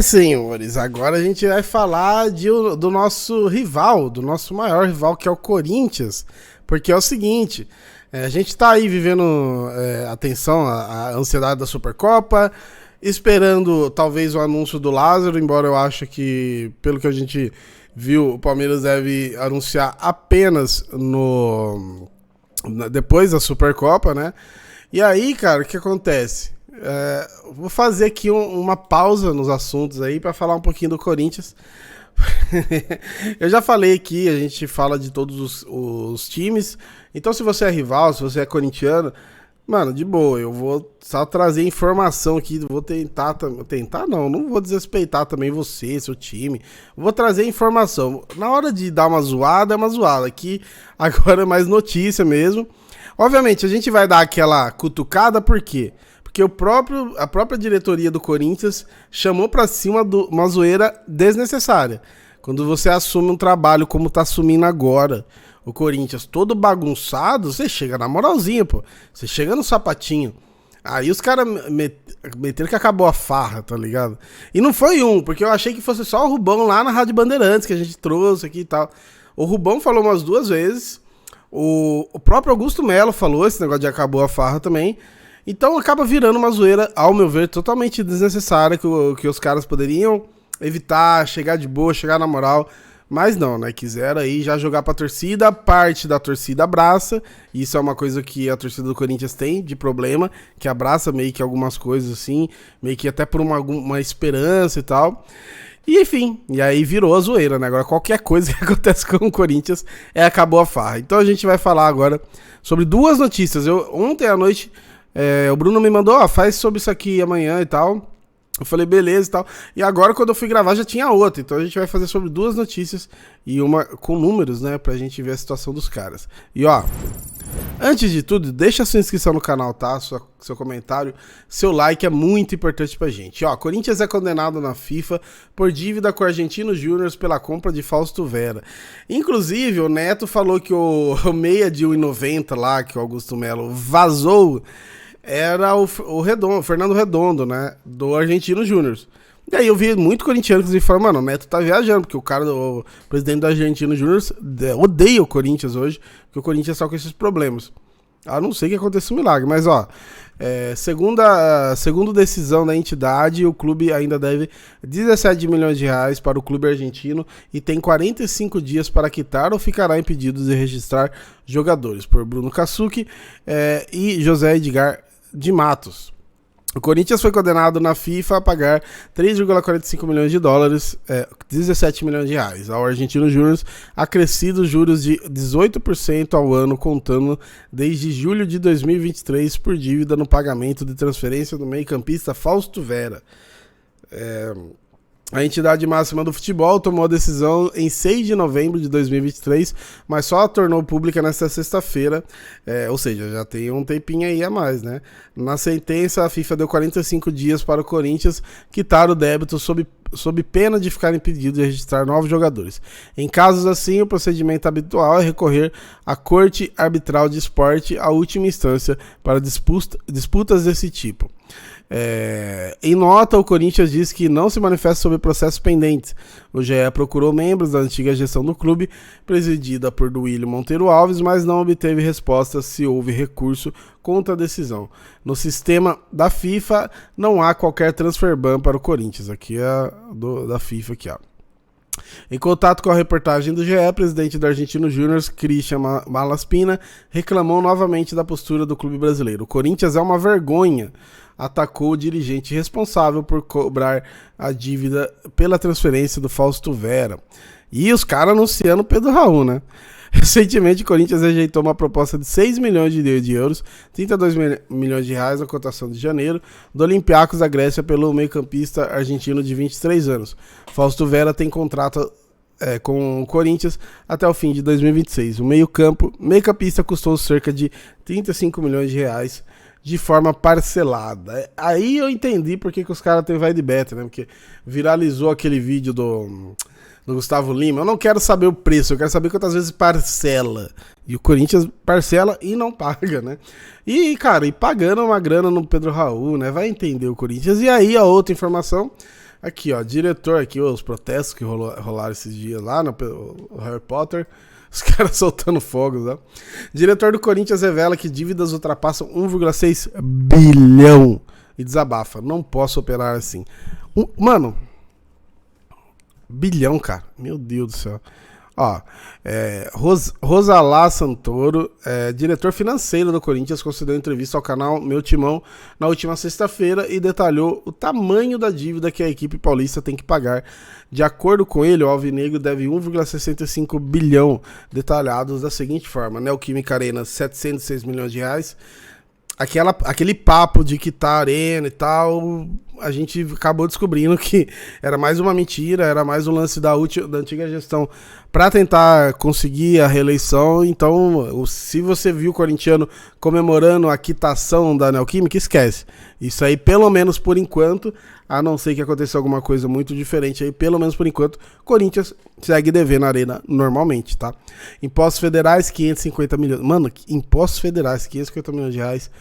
Senhores, agora a gente vai falar do nosso rival, do nosso maior rival, que é o Corinthians. Porque é o seguinte, a gente tá aí vivendo a tensão, a ansiedade da Supercopa, esperando talvez o anúncio do Lázaro, embora eu acho que, pelo que a gente viu, o Palmeiras deve anunciar apenas depois da Supercopa, né? E aí, cara, o que acontece? Vou fazer aqui uma pausa nos assuntos aí para falar um pouquinho do Corinthians. Eu já falei aqui, a gente fala de todos os times. Então, se você é rival, se você é corintiano, mano, de boa, eu vou só trazer informação aqui. Vou tentar não vou desrespeitar também você, seu time. Vou trazer informação. Na hora de dar uma zoada, é uma zoada. Aqui agora é mais notícia mesmo. Obviamente, a gente vai dar aquela cutucada, por quê? Porque a própria diretoria do Corinthians chamou pra cima uma zoeira desnecessária. Quando você assume um trabalho como tá assumindo agora, o Corinthians todo bagunçado, você chega na moralzinha, pô. Você chega no sapatinho. Aí os caras meteram que acabou a farra, tá ligado? E não foi porque eu achei que fosse só o Rubão lá na Rádio Bandeirantes que a gente trouxe aqui e tal. O Rubão falou umas 2 vezes. O próprio Augusto Melo falou esse negócio de acabou a farra também. Então acaba virando uma zoeira, ao meu ver, totalmente desnecessária, que os caras poderiam evitar, chegar de boa, chegar na moral. Mas não, né? Quiseram aí já jogar pra torcida, parte da torcida abraça. Isso é uma coisa que a torcida do Corinthians tem de problema, que abraça meio que algumas coisas assim, meio que até por uma esperança e tal. E enfim, e aí virou a zoeira, né? Agora qualquer coisa que acontece com o Corinthians acabou a farra. Então a gente vai falar agora sobre 2 notícias. Ontem à noite o Bruno me mandou, faz sobre isso aqui amanhã e tal. Eu falei, beleza e tal. E agora, quando eu fui gravar, já tinha outra. Então a gente vai fazer sobre 2 notícias e uma com números, né? Pra gente ver a situação dos caras. E antes de tudo, deixa a sua inscrição no canal, tá? Seu comentário, seu like é muito importante pra gente. Corinthians é condenado na FIFA por dívida com o Argentino Júnior pela compra de Fausto Vera. Inclusive, o Neto falou que o meia de 1,90 lá, que o Augusto Melo vazou, era o Fernando Redondo, né? Do Argentino Júnior. E aí eu vi muito corintiano que falando, mano, o Neto tá viajando, porque o presidente do Argentino Júnior odeia o Corinthians hoje, porque o Corinthians tá com esses problemas. A não sei que aconteça um milagre, mas segundo decisão da entidade, o clube ainda deve 17 milhões de reais para o clube argentino e tem 45 dias para quitar ou ficará impedido de registrar jogadores, por Bruno Kasuki e José Edgar de Matos. O Corinthians foi condenado na FIFA a pagar 3,45 milhões de dólares, 17 milhões de reais, ao Argentino Júnior, acrescidos juros de 18% ao ano, contando desde julho de 2023 por dívida no pagamento de transferência do meio-campista Fausto Vera. A entidade máxima do futebol tomou a decisão em 6 de novembro de 2023, mas só a tornou pública nesta sexta-feira, ou seja, já tem um tempinho aí a mais, né? Na sentença, a FIFA deu 45 dias para o Corinthians quitar o débito sob pena de ficar impedido de registrar novos jogadores. Em casos assim, o procedimento habitual é recorrer à Corte Arbitral de Esporte, a última instância para disputas desse tipo. Em nota, o Corinthians diz que não se manifesta sobre processos pendentes. O GE procurou membros da antiga gestão do clube, presidida por Duílio Monteiro Alves, mas não obteve resposta se houve recurso contra a decisão. No sistema da FIFA, não há qualquer transfer ban para o Corinthians. Aqui é da FIFA aqui, Em contato com a reportagem do GE, o presidente do Argentino Júnior, Christian Malaspina, reclamou novamente da postura do clube brasileiro. O Corinthians é uma vergonha, atacou o dirigente responsável por cobrar a dívida pela transferência do Fausto Vera. E os caras anunciando Pedro Raul, né? Recentemente, o Corinthians rejeitou uma proposta de 6 milhões de euros, 32 milhões de reais na cotação de janeiro, do Olympiacos da Grécia pelo meio-campista argentino de 23 anos. Fausto Vera tem contrato com o Corinthians até o fim de 2026. O meio-campista custou cerca de 35 milhões de reais de forma parcelada. Aí eu entendi porque que os caras têm vai de beta, né? Porque viralizou aquele vídeo do Gustavo Lima. Eu não quero saber o preço, eu quero saber quantas vezes parcela. E o Corinthians parcela e não paga, né? E, cara, pagando uma grana no Pedro Raul, né? Vai entender o Corinthians. E aí a outra informação, Aqui, ó, diretor aqui, os protestos que rolaram esses dias lá no Harry Potter, os caras soltando fogos, né? Diretor do Corinthians revela que dívidas ultrapassam 1,6 bilhão e desabafa. Não posso operar assim. Mano, bilhão, cara. Meu Deus do céu. Ó, Rosalá Santoro, diretor financeiro do Corinthians, concedeu entrevista ao canal Meu Timão na última sexta-feira e detalhou o tamanho da dívida que a equipe paulista tem que pagar. De acordo com ele, o Alvinegro deve 1,65 bilhão, detalhados da seguinte forma: Neoquímica Arena, 706 milhões de reais. Aquele papo de quitar a arena e tal, a gente acabou descobrindo que era mais uma mentira, era mais um lance da antiga gestão para tentar conseguir a reeleição. Então, se você viu o corintiano comemorando a quitação da Neoquímica, esquece. Isso aí, pelo menos por enquanto, a não ser que aconteça alguma coisa muito diferente aí, pelo menos por enquanto, Corinthians segue devendo a arena normalmente, tá? Impostos federais, 550 milhões. Mano, impostos federais, 550 milhões de reais.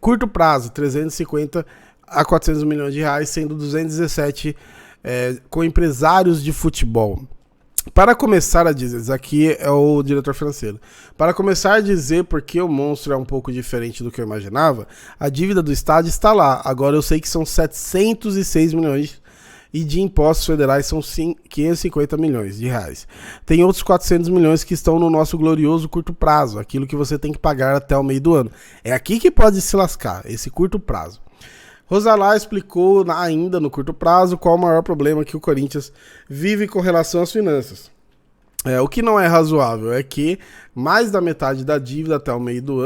Curto prazo, 350 a 400 milhões de reais, sendo 217 com empresários de futebol. Para começar a dizer, aqui é o diretor financeiro, para começar a dizer porque o monstro é um pouco diferente do que eu imaginava, a dívida do estádio está lá. Agora eu sei que são 706 milhões e de impostos federais são 550 milhões de reais. Tem outros 400 milhões que estão no nosso glorioso curto prazo, aquilo que você tem que pagar até o meio do ano. É aqui que pode se lascar, esse curto prazo. Rosalá explicou ainda no curto prazo qual o maior problema que o Corinthians vive com relação às finanças. O que não é razoável é que mais da metade da dívida até o meio do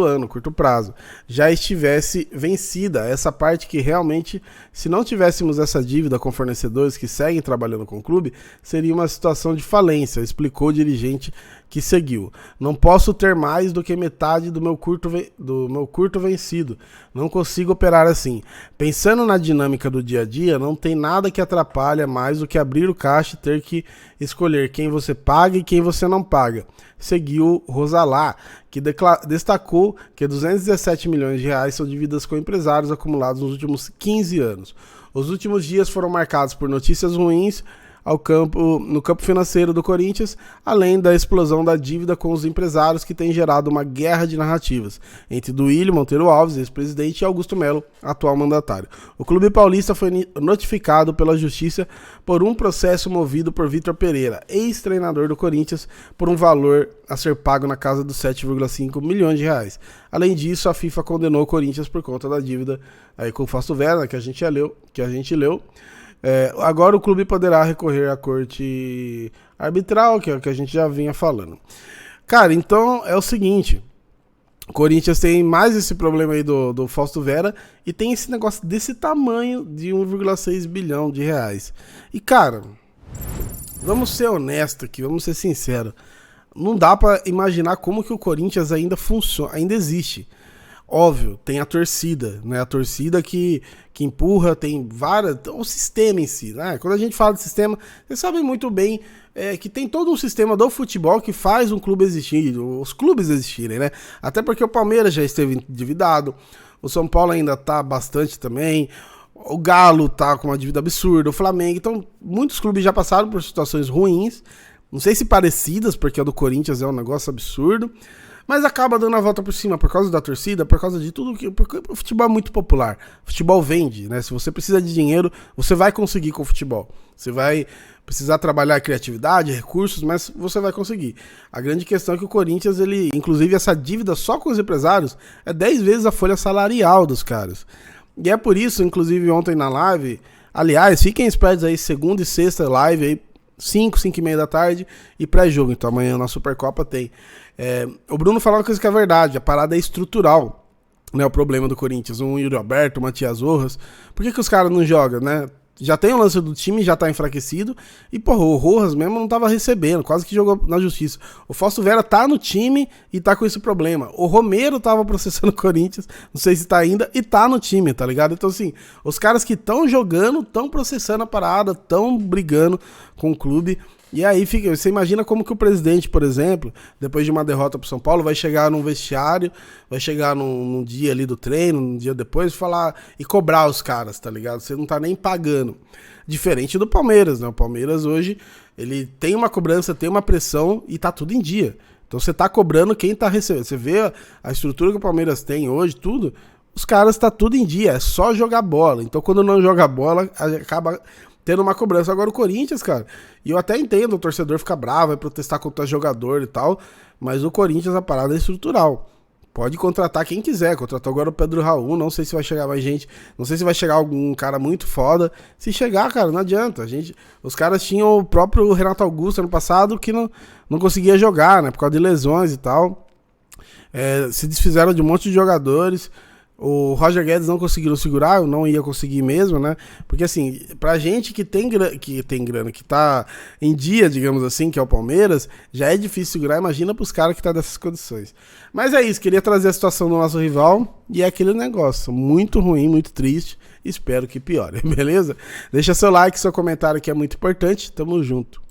ano, curto prazo, já estivesse vencida. Essa parte que realmente, se não tivéssemos essa dívida com fornecedores que seguem trabalhando com o clube, seria uma situação de falência, explicou o dirigente que seguiu. Não posso ter mais do que metade do meu curto vencido. Não consigo operar assim. Pensando na dinâmica do dia a dia, não tem nada que atrapalha mais do que abrir o caixa e ter que escolher quem você paga e quem você não paga. Seguiu Rosalá, que destacou que 217 milhões de reais são dívidas com empresários acumulados nos últimos 15 anos. Os últimos dias foram marcados por notícias ruins no campo financeiro do Corinthians, além da explosão da dívida com os empresários que tem gerado uma guerra de narrativas entre Duílio Monteiro Alves, ex-presidente, e Augusto Melo, atual mandatário. O clube paulista foi notificado pela justiça por um processo movido por Vitor Pereira, ex-treinador do Corinthians, por um valor a ser pago na casa dos 7,5 milhões de reais. Além disso, a FIFA condenou o Corinthians por conta da dívida aí com o Fausto Vera, que a gente leu. Agora o clube poderá recorrer à corte arbitral, que é o que a gente já vinha falando. Cara, então é o seguinte: o Corinthians tem mais esse problema aí do Fausto Vera e tem esse negócio desse tamanho de 1,6 bilhão de reais. E, cara, vamos ser honestos aqui, vamos ser sinceros. Não dá pra imaginar como que o Corinthians ainda funciona, ainda existe. Óbvio, tem a torcida, né? A torcida que empurra, tem várias... O sistema em si, né? Quando a gente fala de sistema, vocês sabem muito bem que tem todo um sistema do futebol que faz um clube existir, os clubes existirem, né? Até porque o Palmeiras já esteve endividado, o São Paulo ainda tá bastante também, o Galo tá com uma dívida absurda, o Flamengo... Então, muitos clubes já passaram por situações ruins, não sei se parecidas, porque a do Corinthians é um negócio absurdo, mas acaba dando a volta por cima por causa da torcida, por causa de tudo que... Porque o futebol é muito popular. O futebol vende, né? Se você precisa de dinheiro, você vai conseguir com o futebol. Você vai precisar trabalhar criatividade, recursos, mas você vai conseguir. A grande questão é que o Corinthians, inclusive essa dívida só com os empresários, é 10 vezes a folha salarial dos caras. E é por isso, inclusive ontem na live, aliás, fiquem espertos aí, segunda e sexta live aí, 5h da tarde e pré-jogo. Então amanhã na Supercopa tem. O Bruno falou uma coisa que é verdade, a parada é estrutural, né? O problema do Corinthians, o Yuri Alberto, o Matias Rojas, por que os caras não jogam, né? Já tem o lance do time, já tá enfraquecido, e porra, o Rojas mesmo não tava recebendo, quase que jogou na justiça. O Fausto Vera tá no time e tá com esse problema. O Romero tava processando o Corinthians, não sei se tá ainda, e tá no time, tá ligado? Então assim, os caras que estão jogando, estão processando a parada, estão brigando com o clube. E aí você imagina como que o presidente, por exemplo, depois de uma derrota pro São Paulo, vai chegar num vestiário, vai chegar num dia ali do treino, num dia depois, falar e cobrar os caras, tá ligado? Você não tá nem pagando. Diferente do Palmeiras, né? O Palmeiras hoje, ele tem uma cobrança, tem uma pressão e tá tudo em dia. Então você tá cobrando quem tá recebendo. Você vê a estrutura que o Palmeiras tem hoje, tudo, os caras tá tudo em dia, é só jogar bola. Então quando não joga bola, acaba tendo uma cobrança. Agora o Corinthians, cara, e eu até entendo o torcedor ficar bravo, vai protestar contra o jogador e tal, mas o Corinthians, a parada é estrutural. Pode contratar quem quiser, contratou agora o Pedro Raul, não sei se vai chegar mais gente, não sei se vai chegar algum cara muito foda. Se chegar, cara, não adianta. Os caras tinham o próprio Renato Augusto ano passado que não conseguia jogar, né, por causa de lesões e tal. Se desfizeram de um monte de jogadores. O Roger Guedes não conseguiram segurar, eu não ia conseguir mesmo, né? Porque assim, pra gente que tem grana, que tá em dia, digamos assim, que é o Palmeiras, já é difícil segurar, imagina pros caras que tá dessas condições. Mas é isso, queria trazer a situação do nosso rival e é aquele negócio, muito ruim, muito triste, espero que piore, beleza? Deixa seu like, seu comentário que é muito importante, tamo junto.